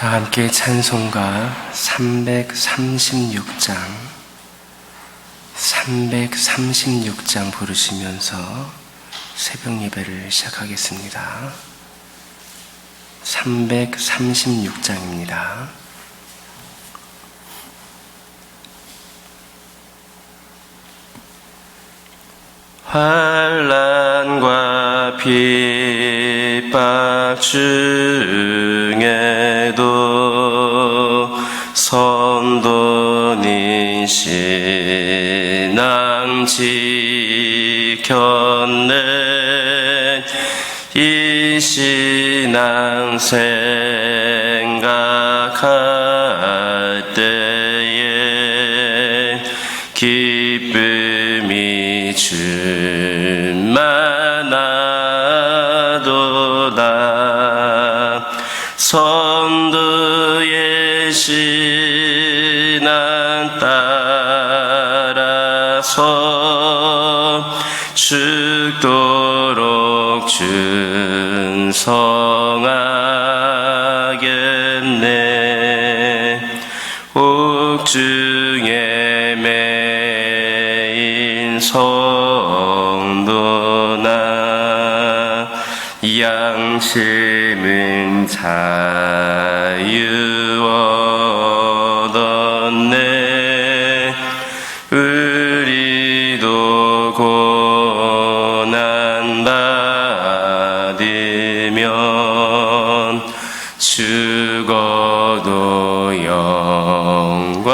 다 함께 찬송가 336장 부르시면서 새벽 예배를 시작하겠습니다. 336장입니다. 환난과 핍박 중에도 선돈인 신앙 지켰네. 이 신앙 생각할 때에 기쁨이 충만하도다. 선두의 신앙 따라서 죽도록 충성하겠네. 옥중에 매인 성도나 양심은 자유 얻었네. 우리도 고난 받으면 죽어도 영광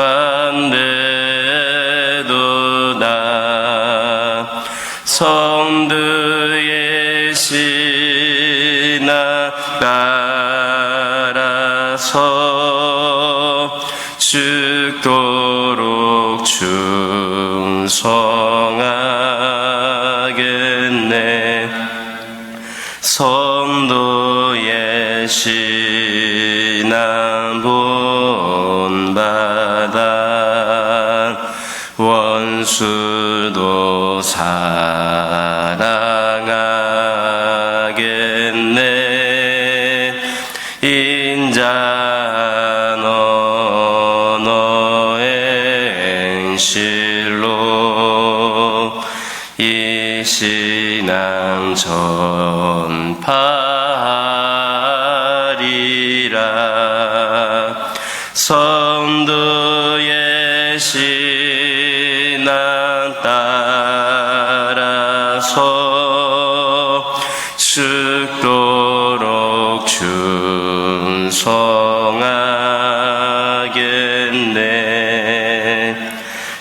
되도다. 성도의 신앙 따라서 죽도록 충성하겠네. 성도의 신앙 본받아 원수도 사랑하겠네. 인자 너의 행실로 이 신앙 전파하리라. 성도의 신앙 따라서 죽도록 충성하겠네.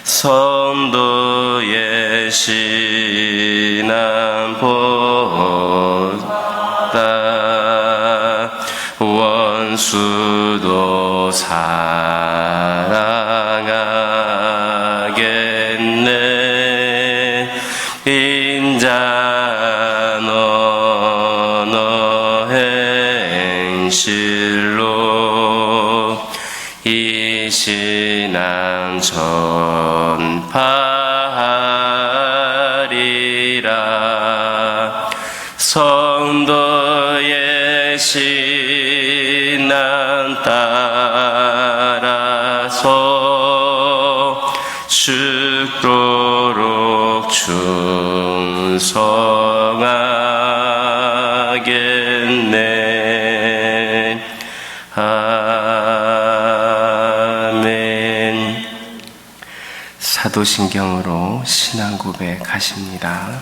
성도의 신앙 본받아 원수도 사랑하겠네. 인자 너의 행실로 이 신앙 전파하리라. 성도의 신앙 따라서 죽도록 충성하겠네. 아멘. 사도신경으로 신앙 고백하십니다.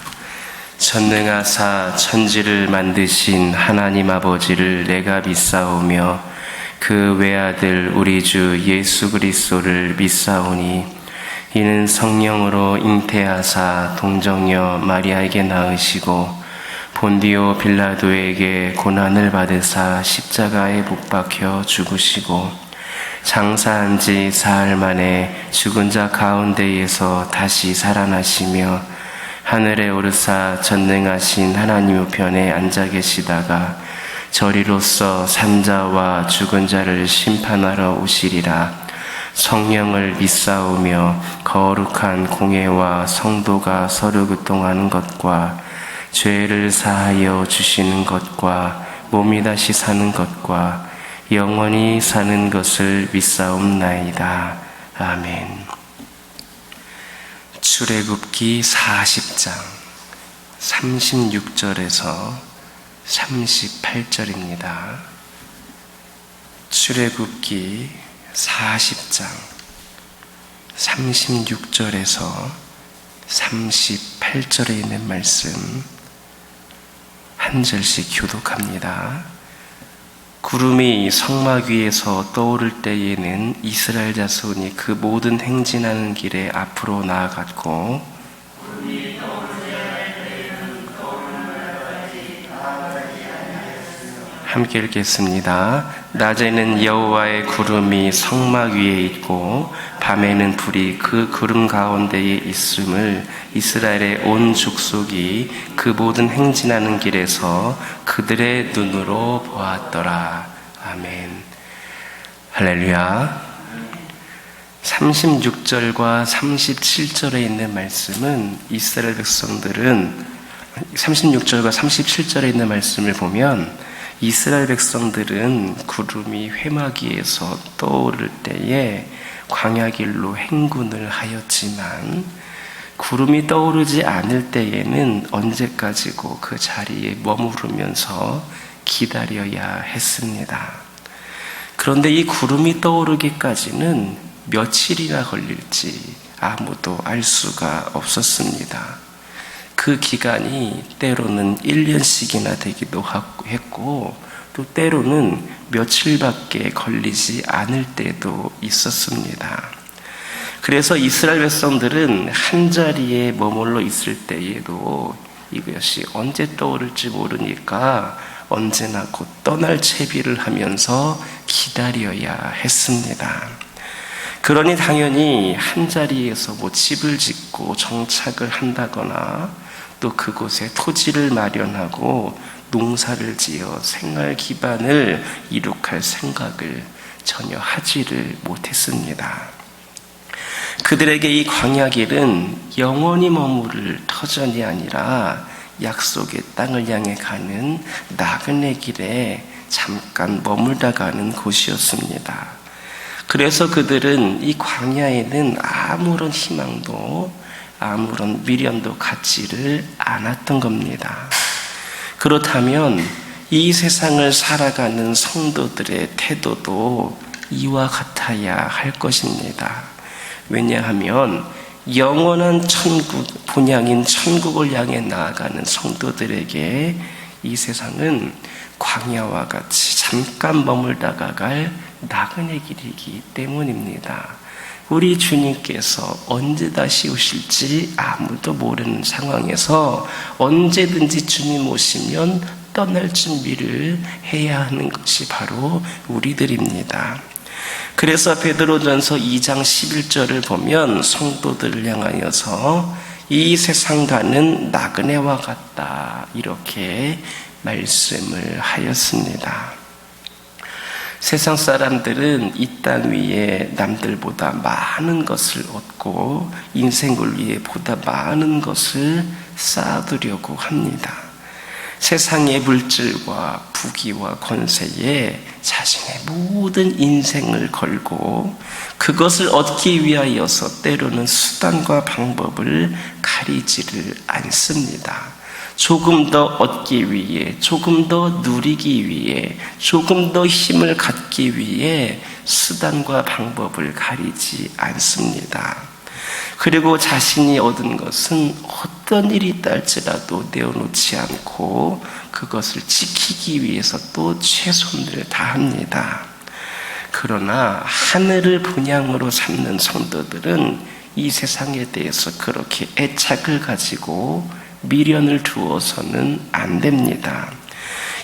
전능하사 천지를 만드신 하나님 아버지를 내가 믿사오며 그 외아들 우리 주 예수 그리스도를 믿사오니 이는 성령으로 잉태하사 동정녀 마리아에게 낳으시고 본디오 빌라도에게 고난을 받으사 십자가에 못 박혀 죽으시고 장사한 지 사흘 만에 죽은 자 가운데에서 다시 살아나시며 하늘에 오르사 전능하신 하나님 우편에 앉아 계시다가 저리로서 산자와 죽은 자를 심판하러 오시리라. 성령을 믿사오며 거룩한 공회와 성도가 서로 교통하는 것과 죄를 사하여 주시는 것과 몸이 다시 사는 것과 영원히 사는 것을 믿사옵나이다. 아멘. 출애굽기 40장 36절에서 38절입니다. 출애굽기 40장 36절에서 38절에 있는 말씀 한 절씩 교독합니다. 구름이 성막 위에서 떠오를 때에는 이스라엘 자손이 그 모든 행진하는 길에 앞으로 나아갔고, 함께 읽겠습니다. 낮에는 여호와의 구름이 성막 위에 있고 밤에는 불이 그 구름 가운데에 있음을 이스라엘의 온 족속이 그 모든 행진하는 길에서 그들의 눈으로 보았더라. 아멘. 할렐루야. 36절과 37절에 있는 말씀은 이스라엘 백성들은 36절과 37절에 있는 말씀을 보면 이스라엘 백성들은 구름이 회막위에서 떠오를 때에 광야길로 행군을 하였지만 구름이 떠오르지 않을 때에는 언제까지고 그 자리에 머무르면서 기다려야 했습니다. 그런데 이 구름이 떠오르기까지는 며칠이나 걸릴지 아무도 알 수가 없었습니다. 그 기간이 때로는 1년씩이나 되기도 했고 또 때로는 며칠밖에 걸리지 않을 때도 있었습니다. 그래서 이스라엘 백성들은 한 자리에 머물러 있을 때에도 이것이 언제 떠오를지 모르니까 언제나 곧 떠날 채비를 하면서 기다려야 했습니다. 그러니 당연히 한 자리에서 집을 짓고 정착을 한다거나 또 그곳에 토지를 마련하고 농사를 지어 생활 기반을 이룩할 생각을 전혀 하지를 못했습니다. 그들에게 이 광야길은 영원히 머무를 터전이 아니라 약속의 땅을 향해 가는 나그네 길에 잠깐 머물다 가는 곳이었습니다. 그래서 그들은 이 광야에는 아무런 희망도 아무런 미련도 갖지를 않았던 겁니다. 그렇다면 이 세상을 살아가는 성도들의 태도도 이와 같아야 할 것입니다. 왜냐하면 영원한 천국, 본향인 천국을 향해 나아가는 성도들에게 이 세상은 광야와 같이 잠깐 머물다가 갈 나그네 길이기 때문입니다. 우리 주님께서 언제 다시 오실지 아무도 모르는 상황에서 언제든지 주님 오시면 떠날 준비를 해야 하는 것이 바로 우리들입니다. 그래서 베드로전서 2장 11절을 보면 성도들을 향하여서 이 세상과는 나그네와 같다 이렇게 말씀을 하였습니다. 세상 사람들은 이 땅 위에 남들보다 많은 것을 얻고 인생을 위해 보다 많은 것을 쌓아두려고 합니다. 세상의 물질과 부귀와 권세에 자신의 모든 인생을 걸고 그것을 얻기 위하여서 때로는 수단과 방법을 가리지를 않습니다. 조금 더 얻기 위해, 조금 더 누리기 위해, 조금 더 힘을 갖기 위해 수단과 방법을 가리지 않습니다. 그리고 자신이 얻은 것은 어떤 일이 있다 할지라도 내어놓지 않고 그것을 지키기 위해서 또 최선을 다합니다. 그러나 하늘을 본향으로 삼는 성도들은 이 세상에 대해서 그렇게 애착을 가지고 미련을 두어서는 안 됩니다.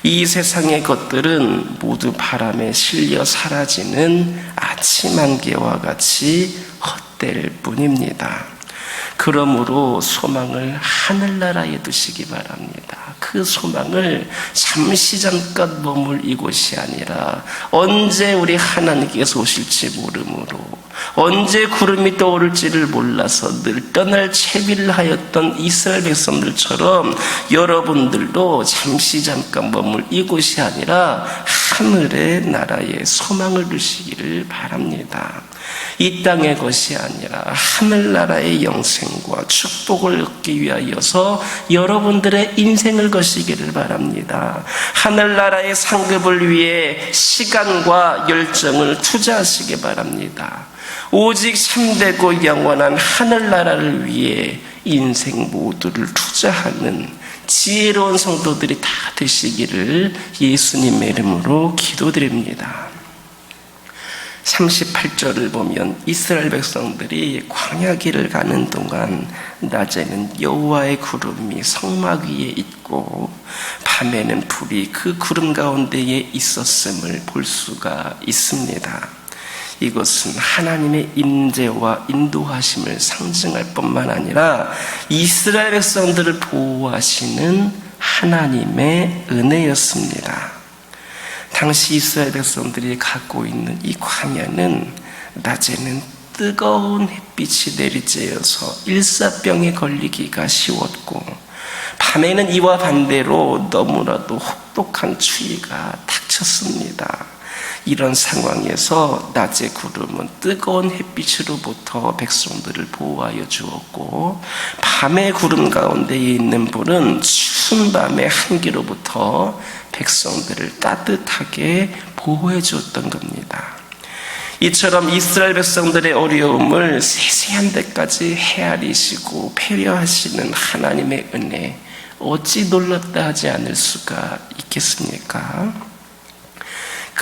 이 세상의 것들은 모두 바람에 실려 사라지는 아침 안개와 같이 헛될 뿐입니다. 그러므로 소망을 하늘나라에 두시기 바랍니다. 그 소망을 잠시 잠깐 머물 이곳이 아니라 언제 우리 하나님께서 오실지 모르므로 언제 구름이 떠오를지를 몰라서 늘 떠날 채비를 하였던 이스라엘 백성들처럼 여러분들도 잠시 잠깐 머물 이곳이 아니라 하늘의 나라에 소망을 두시기를 바랍니다. 이 땅의 것이 아니라 하늘나라의 영생과 축복을 얻기 위하여서 여러분들의 인생을 거시기를 바랍니다. 하늘나라의 상급을 위해 시간과 열정을 투자하시기 바랍니다. 오직 참되고 영원한 하늘나라를 위해 인생 모두를 투자하는 지혜로운 성도들이 다 되시기를 예수님의 이름으로 기도드립니다. 38절을 보면 이스라엘 백성들이 광야길을 가는 동안 낮에는 여호와의 구름이 성막 위에 있고 밤에는 불이 그 구름 가운데에 있었음을 볼 수가 있습니다. 이것은 하나님의 임재와 인도하심을 상징할 뿐만 아니라 이스라엘 백성들을 보호하시는 하나님의 은혜였습니다. 당시 이스라엘 백성들이 갖고 있는 이 광야는 낮에는 뜨거운 햇빛이 내리쬐어서 일사병에 걸리기가 쉬웠고 밤에는 이와 반대로 너무나도 혹독한 추위가 닥쳤습니다. 이런 상황에서 낮의 구름은 뜨거운 햇빛으로부터 백성들을 보호하여 주었고 밤의 구름 가운데에 있는 불은 추운 밤의 한기로부터 백성들을 따뜻하게 보호해 주었던 겁니다. 이처럼 이스라엘 백성들의 어려움을 세세한 데까지 헤아리시고 배려하시는 하나님의 은혜, 어찌 놀랍다 하지 않을 수가 있겠습니까?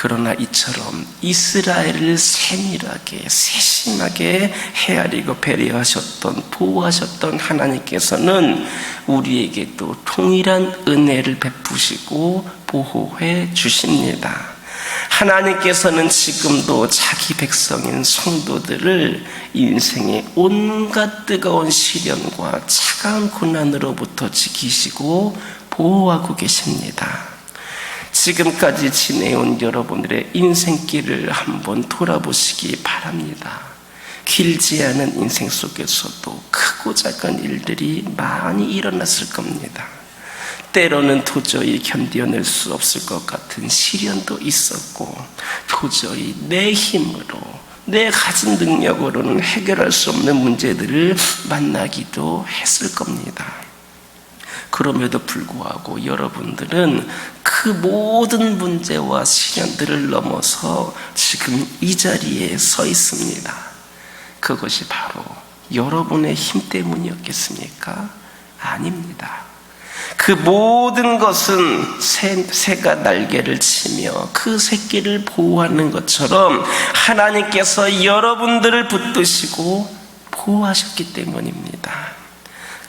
그러나 이처럼 이스라엘을 세밀하게 세심하게 헤아리고 배려하셨던, 보호하셨던 하나님께서는 우리에게도 동일한 은혜를 베푸시고 보호해 주십니다. 하나님께서는 지금도 자기 백성인 성도들을 인생의 온갖 뜨거운 시련과 차가운 고난으로부터 지키시고 보호하고 계십니다. 지금까지 지내온 여러분들의 인생길을 한번 돌아보시기 바랍니다. 길지 않은 인생 속에서도 크고 작은 일들이 많이 일어났을 겁니다. 때로는 도저히 견뎌낼 수 없을 것 같은 시련도 있었고 도저히 내 힘으로 내 가진 능력으로는 해결할 수 없는 문제들을 만나기도 했을 겁니다. 그럼에도 불구하고 여러분들은 그 모든 문제와 시련들을 넘어서 지금 이 자리에 서 있습니다. 그것이 바로 여러분의 힘 때문이었겠습니까? 아닙니다. 그 모든 것은 새가 날개를 치며 그 새끼를 보호하는 것처럼 하나님께서 여러분들을 붙드시고 보호하셨기 때문입니다.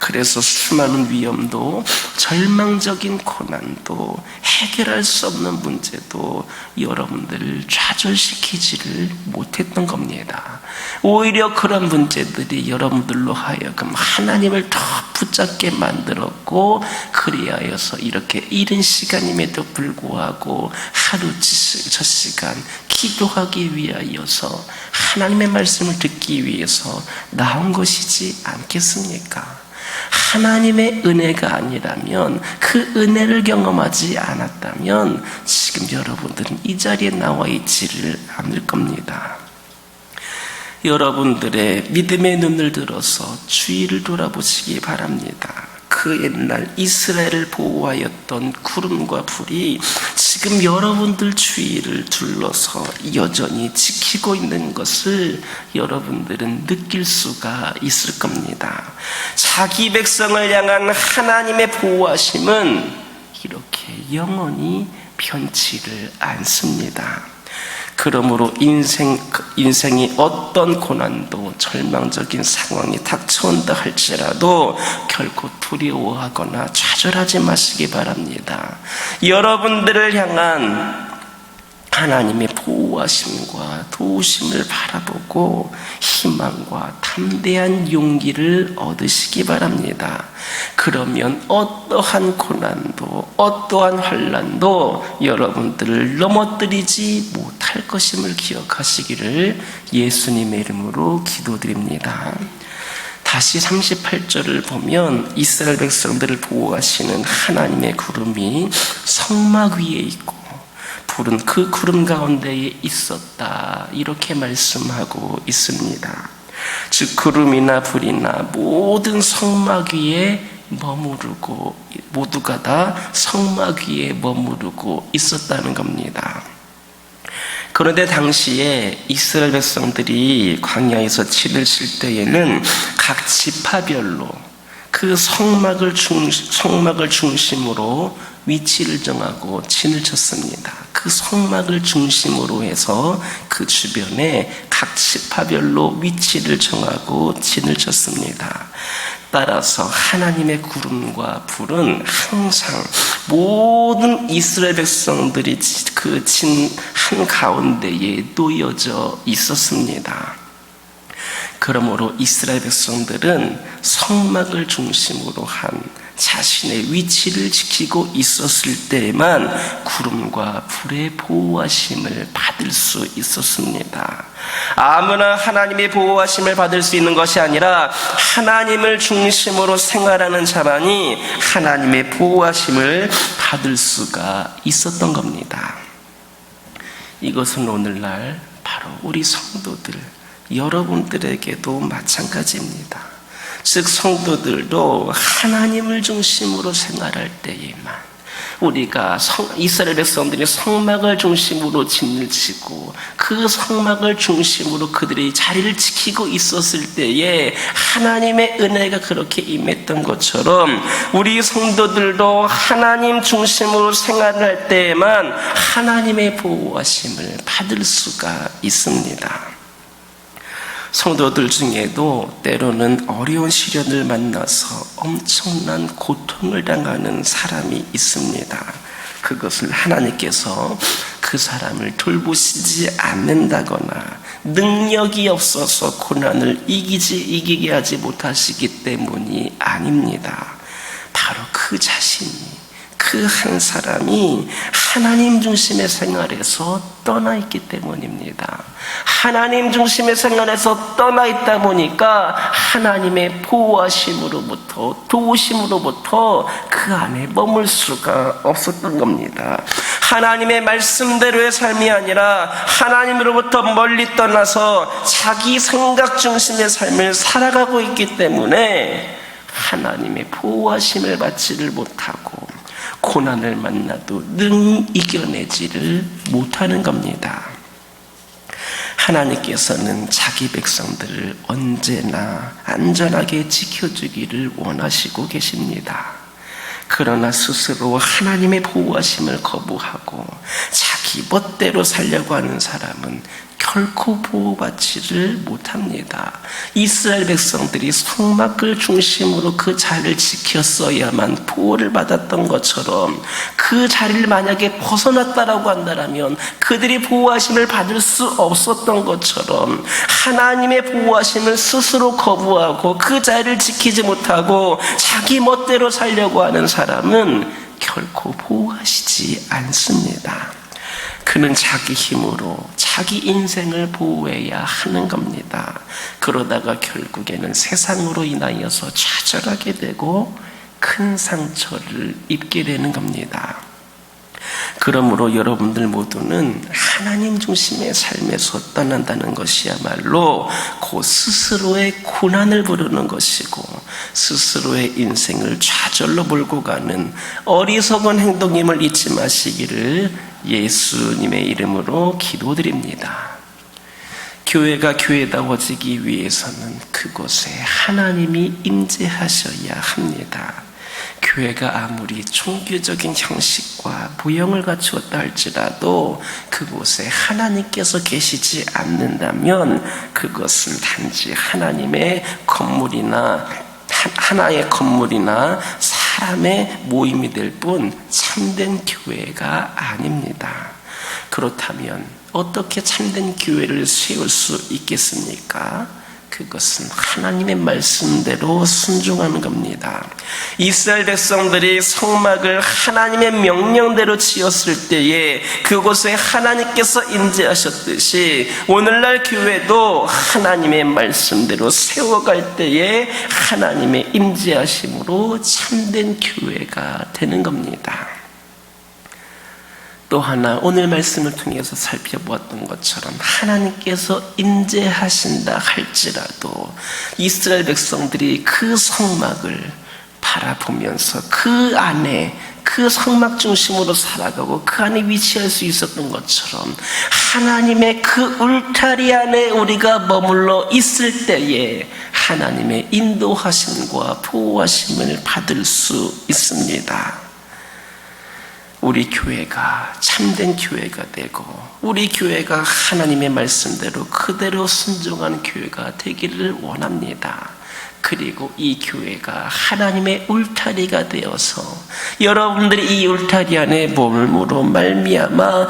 그래서 수많은 위험도 절망적인 고난도 해결할 수 없는 문제도 여러분들을 좌절시키지를 못했던 겁니다. 오히려 그런 문제들이 여러분들로 하여금 하나님을 더 붙잡게 만들었고 그리하여서 이렇게 이른 시간임에도 불구하고 하루 저 시간 기도하기 위하여서 하나님의 말씀을 듣기 위해서 나온 것이지 않겠습니까? 하나님의 은혜가 아니라면 그 은혜를 경험하지 않았다면 지금 여러분들은 이 자리에 나와 있지를 않을 겁니다. 여러분들의 믿음의 눈을 들어서 주위를 돌아보시기 바랍니다. 그 옛날 이스라엘을 보호하였던 구름과 불이 지금 여러분들 주위를 둘러서 여전히 지키고 있는 것을 여러분들은 느낄 수가 있을 겁니다. 자기 백성을 향한 하나님의 보호하심은 이렇게 영원히 변치를 않습니다. 그러므로 인생이 어떤 고난도 절망적인 상황이 닥쳐온다 할지라도 결코 두려워하거나 좌절하지 마시기 바랍니다. 여러분들을 향한 하나님의 보호하심과 도우심을 바라보고 희망과 담대한 용기를 얻으시기 바랍니다. 그러면 어떠한 고난도 어떠한 환난도 여러분들을 넘어뜨리지 못할 것임을 기억하시기를 예수님의 이름으로 기도드립니다. 다시 38절을 보면 이스라엘 백성들을 보호하시는 하나님의 구름이 성막 위에 있고 불은 그 구름 가운데에 있었다, 이렇게 말씀하고 있습니다. 즉 구름이나 불이나 모든 성막 위에 머무르고, 모두가 다 성막 위에 머무르고 있었다는 겁니다. 그런데 당시에 이스라엘 백성들이 광야에서 진을 칠 때에는 각 지파별로 그 성막을 중심으로 위치를 정하고 진을 쳤습니다. 그 성막을 중심으로 해서 그 주변에 각 지파별로 위치를 정하고 진을 쳤습니다. 따라서 하나님의 구름과 불은 항상 모든 이스라엘 백성들이 그 진 한가운데에 놓여져 있었습니다. 그러므로 이스라엘 백성들은 성막을 중심으로 한 자신의 위치를 지키고 있었을 때에만 구름과 불의 보호하심을 받을 수 있었습니다. 아무나 하나님의 보호하심을 받을 수 있는 것이 아니라 하나님을 중심으로 생활하는 자만이 하나님의 보호하심을 받을 수가 있었던 겁니다. 이것은 오늘날 바로 우리 성도들, 여러분들에게도 마찬가지입니다. 즉 성도들도 하나님을 중심으로 생활할 때에만, 우리가 이스라엘 백성들이 성막을 중심으로 진을 치고 그 성막을 중심으로 그들이 자리를 지키고 있었을 때에 하나님의 은혜가 그렇게 임했던 것처럼 우리 성도들도 하나님 중심으로 생활할 때에만 하나님의 보호하심을 받을 수가 있습니다. 성도들 중에도 때로는 어려운 시련을 만나서 엄청난 고통을 당하는 사람이 있습니다. 그것을 하나님께서 그 사람을 돌보시지 않는다거나 능력이 없어서 고난을 이기게 하지 못하시기 때문이 아닙니다. 바로 그 자신이, 그 한 사람이 하나님 중심의 생활에서 떠나 있기 때문입니다. 하나님 중심의 생활에서 떠나 있다 보니까 하나님의 보호하심으로부터, 도우심으로부터 그 안에 머물 수가 없었던 겁니다. 하나님의 말씀대로의 삶이 아니라 하나님으로부터 멀리 떠나서 자기 생각 중심의 삶을 살아가고 있기 때문에 하나님의 보호하심을 받지를 못하고 고난을 만나도 능 이겨내지를 못하는 겁니다. 하나님께서는 자기 백성들을 언제나 안전하게 지켜주기를 원하시고 계십니다. 그러나 스스로 하나님의 보호하심을 거부하고 자기 멋대로 살려고 하는 사람은 결코 보호받지를 못합니다. 이스라엘 백성들이 성막을 중심으로 그 자리를 지켰어야만 보호를 받았던 것처럼 그 자리를 만약에 벗어났다라고 한다면 그들이 보호하심을 받을 수 없었던 것처럼 하나님의 보호하심을 스스로 거부하고 그 자리를 지키지 못하고 자기 멋대로 살려고 하는 사람은 결코 보호하시지 않습니다. 그는 자기 힘으로 자기 인생을 보호해야 하는 겁니다. 그러다가 결국에는 세상으로 인하여서 좌절하게 되고 큰 상처를 입게 되는 겁니다. 그러므로 여러분들 모두는 하나님 중심의 삶에서 떠난다는 것이야말로 곧 스스로의 고난을 부르는 것이고 스스로의 인생을 좌절로 몰고 가는 어리석은 행동임을 잊지 마시기를 예수님의 이름으로 기도드립니다. 교회가 교회다워지기 위해서는 그곳에 하나님이 임재하셔야 합니다. 교회가 아무리 종교적인 형식과 모형을 갖추었다 할지라도 그곳에 하나님께서 계시지 않는다면 그것은 단지 하나님의 건물이나 하나의 건물이나 사람의 모임이 될 뿐 참된 교회가 아닙니다. 그렇다면 어떻게 참된 교회를 세울 수 있겠습니까? 그것은 하나님의 말씀대로 순종하는 겁니다. 이스라엘 백성들이 성막을 하나님의 명령대로 지었을 때에 그곳에 하나님께서 임재하셨듯이 오늘날 교회도 하나님의 말씀대로 세워갈 때에 하나님의 임재하심으로 참된 교회가 되는 겁니다. 또 하나 오늘 말씀을 통해서 살펴보았던 것처럼 하나님께서 인재하신다 할지라도 이스라엘 백성들이 그 성막을 바라보면서 그 안에 그 성막 중심으로 살아가고 그 안에 위치할 수 있었던 것처럼 하나님의 그 울타리 안에 우리가 머물러 있을 때에 하나님의 인도하심과 보호하심을 받을 수 있습니다. 우리 교회가 참된 교회가 되고 우리 교회가 하나님의 말씀대로 그대로 순종하는 교회가 되기를 원합니다. 그리고 이 교회가 하나님의 울타리가 되어서 여러분들이 이 울타리 안에 머물므로 말미암아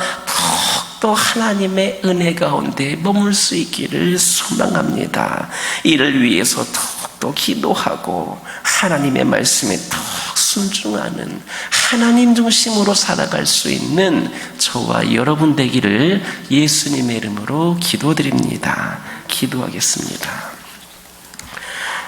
더욱더 하나님의 은혜 가운데 머물 수 있기를 소망합니다. 이를 위해서 더욱더 기도하고 하나님의 말씀에 더욱 순종하는 하나님 중심으로 살아갈 수 있는 저와 여러분 되기를 예수님의 이름으로 기도드립니다. 기도하겠습니다.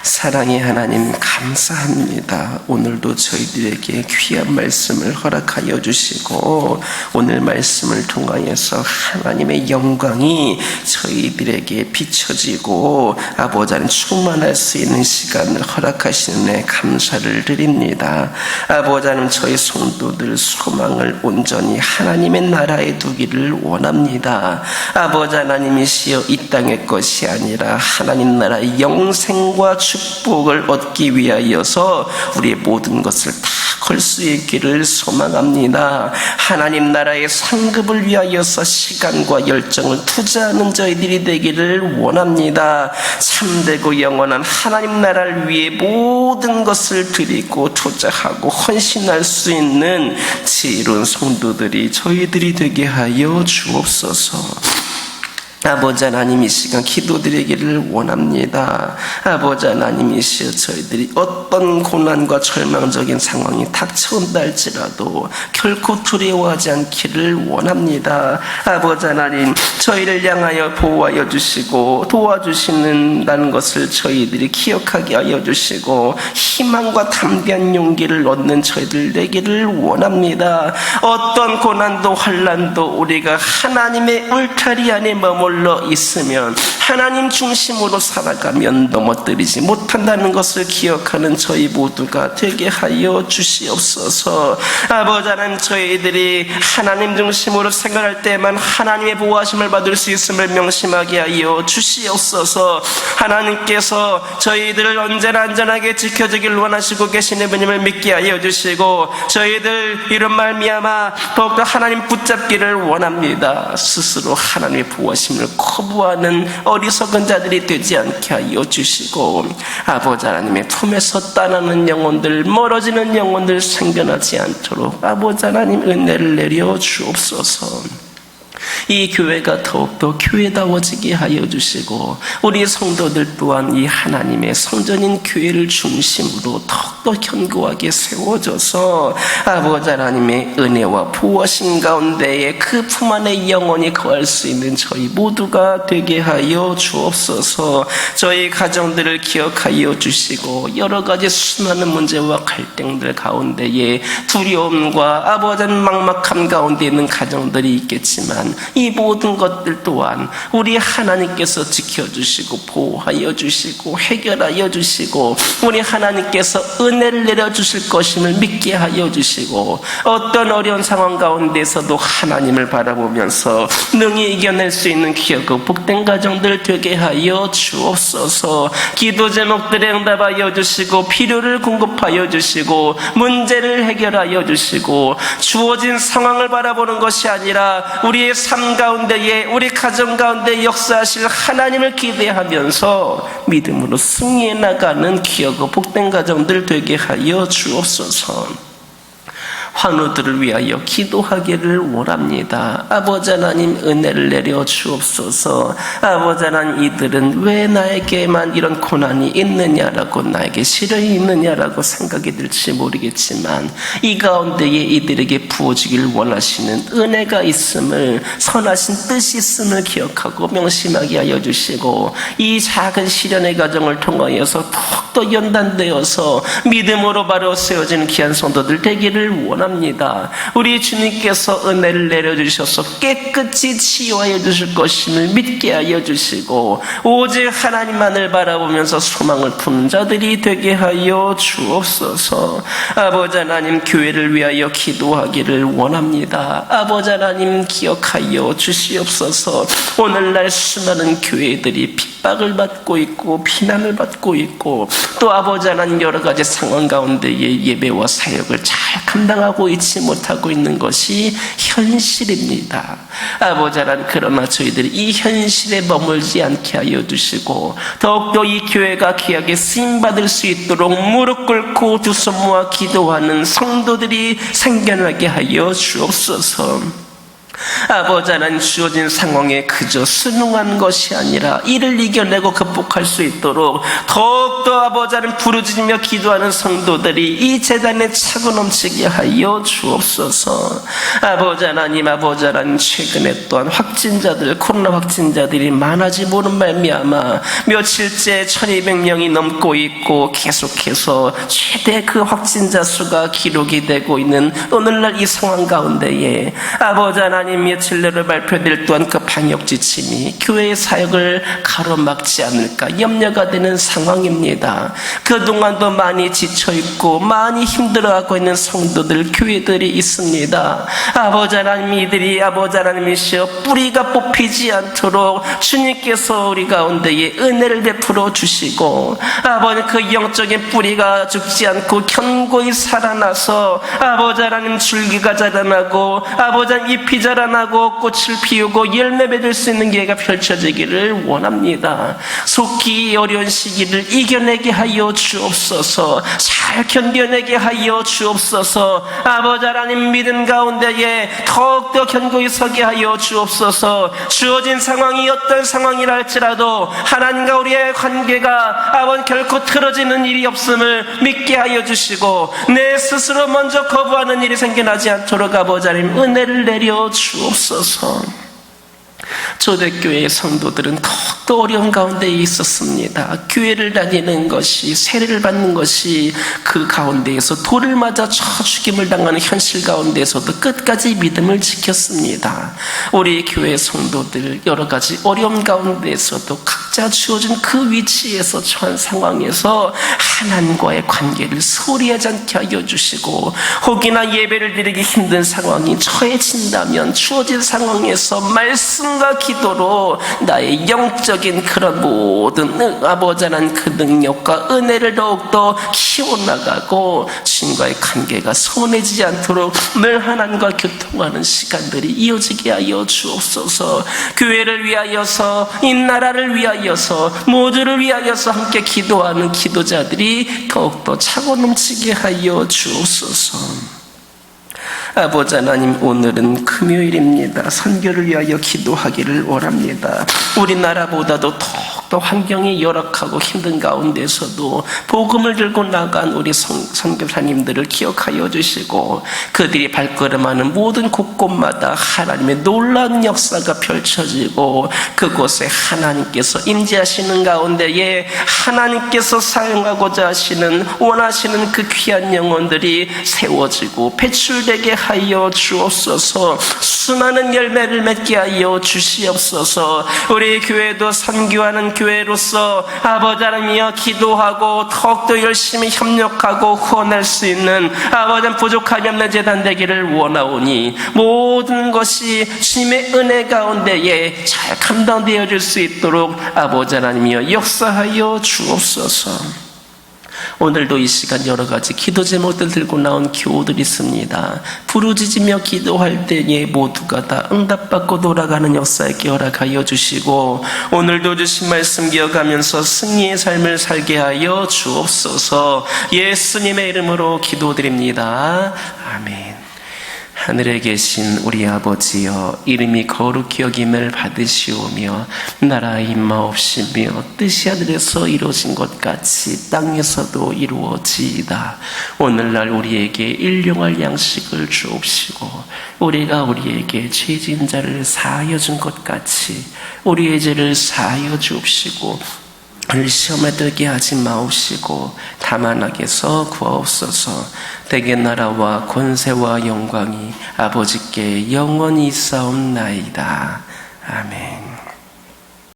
사랑의 하나님 감사합니다. 오늘도 저희들에게 귀한 말씀을 허락하여 주시고 오늘 말씀을 통하여서 하나님의 영광이 저희들에게 비춰지고 아버지 하나님 충만할 수 있는 시간을 허락하시는 데 감사를 드립니다. 아버지 하나님 저희 성도들 소망을 온전히 하나님의 나라에 두기를 원합니다. 아버지 하나님이시여 이 땅의 것이 아니라 하나님 나라의 영생과 축복을 얻기 위하여서 우리의 모든 것을 다 걸 수 있기를 소망합니다. 하나님 나라의 상급을 위하여서 시간과 열정을 투자하는 저희들이 되기를 원합니다. 참되고 영원한 하나님 나라를 위해 모든 것을 드리고 투자하고 헌신할 수 있는 지혜로운 성도들이 저희들이 되게 하여 주옵소서. 아버지 하나님 이 시간 기도드리기를 원합니다. 아버지 하나님 이시여 저희들이 어떤 고난과 절망적인 상황이 닥쳐온다 할지라도 결코 두려워하지 않기를 원합니다. 아버지 하나님 저희를 향하여 보호하여 주시고 도와주시는다는 것을 저희들이 기억하게 하여 주시고 희망과 담대한 용기를 얻는 저희들 되기를 원합니다. 어떤 고난도 환난도 우리가 하나님의 울타리 안에 머물러 있으면 하나님 중심으로 살아가면 넘어뜨리지 못한다는 것을 기억하는 저희 모두가 되게 하여 주시옵소서. 아버지 하나님 저희들이 하나님 중심으로 생각할 때만 하나님의 보호하심을 받을 수 있음을 명심하게 하여 주시옵소서. 하나님께서 저희들을 언제나 안전하게 지켜주길 원하시고 계시는 분임을 믿게 하여 주시고 저희들 이런 말미암아 더욱더 하나님 붙잡기를 원합니다. 스스로 하나님의 보호하심을 거부하는 어리석은 자들이 되지 않게 하여 주시고 아버지 하나님의 품에서 떠나는 영혼들 멀어지는 영혼들 생겨나지 않도록 아버지 하나님 은혜를 내려 주옵소서. 이 교회가 더욱더 교회다워지게 하여 주시고 우리 성도들 또한 이 하나님의 성전인 교회를 중심으로 더욱더 견고하게 세워져서 아버지 하나님의 은혜와 보호하심 가운데에 그 품 안에 영원히 거할 수 있는 저희 모두가 되게 하여 주옵소서. 저희 가정들을 기억하여 주시고 여러 가지 수많은 문제와 갈등들 가운데에 두려움과 아버지 하나님 막막함 가운데 있는 가정들이 있겠지만 이 모든 것들 또한 우리 하나님께서 지켜주시고 보호하여 주시고 해결하여 주시고 우리 하나님께서 은혜를 내려주실 것임을 믿게 하여 주시고 어떤 어려운 상황 가운데서도 하나님을 바라보면서 능히 이겨낼 수 있는 귀하고 복된 가정들 되게 하여 주옵소서. 기도 제목들에 응답하여 주시고 필요를 공급하여 주시고 문제를 해결하여 주시고 주어진 상황을 바라보는 것이 아니라 우리의 삶 가운데에 우리 가정 가운데 역사하실 하나님을 기대하면서 믿음으로 승리해 나가는 귀하고 복된 가정들 되게 하여 주옵소서. 환우들을 위하여 기도하기를 원합니다. 아버지 하나님 은혜를 내려 주옵소서. 아버지 하나님 이들은 왜 나에게만 이런 고난이 있느냐라고 나에게 시련이 있느냐라고 생각이 들지 모르겠지만 이 가운데에 이들에게 부어지기를 원하시는 은혜가 있음을 선하신 뜻이 있음을 기억하고 명심하게 하여 주시고 이 작은 시련의 과정을 통하여서 더욱더 연단되어서 믿음으로 바로 세워지는 귀한 성도들 되기를 원합니다. 원합니다. 우리 주님께서 은혜를 내려주셔서 깨끗이 치유하여 주실 것임을 믿게 하여 주시고 오직 하나님만을 바라보면서 소망을 푸는 자들이 되게 하여 주옵소서. 아버지 하나님, 교회를 위하여 기도하기를 원합니다. 아버지 하나님, 기억하여 주시옵소서. 오늘날 수많은 교회들이 핍박을 받고 있고 비난을 받고 있고 또 아버지 하나님, 여러 가지 상황 가운데에 예배와 사역을 잘 감당하고 있지 못하고 있는 것이 현실입니다. 아버지 하나님, 그러나 저희들이 이 현실에 머물지 않게 하여 주시고 더욱더 이 교회가 귀하게 쓰임받을 수 있도록 무릎 꿇고 두 손 모아 기도하는 성도들이 생겨나게 하여 주옵소서. 아버지 하나님, 주어진 상황에 그저 순응한 것이 아니라 이를 이겨내고 극복할 수 있도록 더욱더 아버지 하나님 부르짖으며 기도하는 성도들이 이 제단에 차고 넘치게 하여 주옵소서. 아버지 하나님, 최근에 또한 확진자들, 코로나 확진자들이 많아짐으로 말미암아 며칠째 1200명이 넘고 있고 계속해서 최대 그 확진자 수가 기록이 되고 있는 오늘날 이 상황 가운데에 아버지 하나님, 며칠 내로 발표될 또한 그 방역 지침이 교회의 사역을 가로막지 않을까 염려가 되는 상황입니다. 그동안도 많이 지쳐있고 많이 힘들어하고 있는 성도들, 교회들이 있습니다. 아버지 하나님, 이들이 아버지 하나님이시여 뿌리가 뽑히지 않도록 주님께서 우리 가운데에 은혜를 베풀어 주시고 아버지 그 영적인 뿌리가 죽지 않고 견고히 살아나서 아버지 하나님 줄기가 자라나고 아버지 하나님 잎이 자라나고 꽃을 피우고 열매 맺을 수 있는 기회가 펼쳐지기를 원합니다. 속히 어려운 시기를 이겨내게 하여 주옵소서. 잘 견뎌내게 하여 주옵소서. 아버지 하나님, 믿음 가운데에 더욱더 견고히 서게 하여 주옵소서. 주어진 상황이 어떤 상황이라 할지라도 하나님과 우리의 관계가 아버지 결코 틀어지는 일이 없음을 믿게 하여 주시고 내 스스로 먼저 거부하는 일이 생겨나지 않도록 아버지 하나님 은혜를 내려 주옵소서. 초대교회의 성도들은 더욱더 어려운 가운데 있었습니다. 교회를 다니는 것이, 세례를 받는 것이 그 가운데에서 돌을 맞아 쳐 죽임을 당하는 현실 가운데에서도 끝까지 믿음을 지켰습니다. 우리 교회 성도들 여러 가지 어려움 가운데에서도 각자 주어진 그 위치에서 처한 상황에서 하나님과의 관계를 소홀히 하지 않게 하여 주시고 혹이나 예배를 드리기 힘든 상황이 처해진다면 주어진 상황에서 말씀과 기도로 나의 영적인 그런 모든 아버지 하나님 그 능력과 은혜를 더욱더 키워나가고 주님과의 관계가 소원해지지 않도록 늘 하나님과 교통하는 시간들이 이어지게 하여 주옵소서. 교회를 위하여서, 이 나라를 위하여서, 모두를 위하여서 함께 기도하는 기도자들이 더욱더 차고 넘치게 하여 주옵소서. 아버지 하나님, 오늘은 금요일입니다. 선교를 위하여 기도하기를 원합니다. 우리나라보다도 더욱더 환경이 열악하고 힘든 가운데서도 복음을 들고 나간 우리 선교사님들을 기억하여 주시고 그들이 발걸음하는 모든 곳곳마다 하나님의 놀라운 역사가 펼쳐지고 그곳에 하나님께서 임재하시는 가운데에 하나님께서 사용하고자 하시는 원하시는 그 귀한 영혼들이 세워지고 배출되게 하여 주옵소서. 수많은 열매를 맺게 하여 주시옵소서. 우리 교회도 선교하는 교회로서 아버지 하나님이여 기도하고 더욱더 열심히 협력하고 후원할 수 있는 아버지 하나님 부족함이 없는 재단 되기를 원하오니 모든 것이 주님의 은혜 가운데에 잘 감당되어질 수 있도록 아버지 하나님이여 역사하여 주옵소서. 오늘도 이 시간 여러 가지 기도 제목들 들고 나온 교우들이 있습니다. 부르짖으며 기도할 때에 모두가 다 응답받고 돌아가는 역사에 허락하여 주시고 오늘도 주신 말씀 기억하면서 승리의 삶을 살게 하여 주옵소서. 예수님의 이름으로 기도드립니다. 아멘. 하늘에 계신 우리 아버지여, 이름이 거룩히 여김을 받으시오며 나라의 임하옵시며 뜻이 하늘에서 이루어진 것 같이 땅에서도 이루어지이다. 오늘날 우리에게 일용할 양식을 주옵시고 우리가 우리에게 죄진 자를 사하여 준 것 같이 우리의 죄를 사하여 주옵시고 시험에 들게 하지 마옵시고 다만 악에서 구하옵소서. 대개 나라와 권세와 영광이 아버지께 영원히 있사옵나이다. 아멘.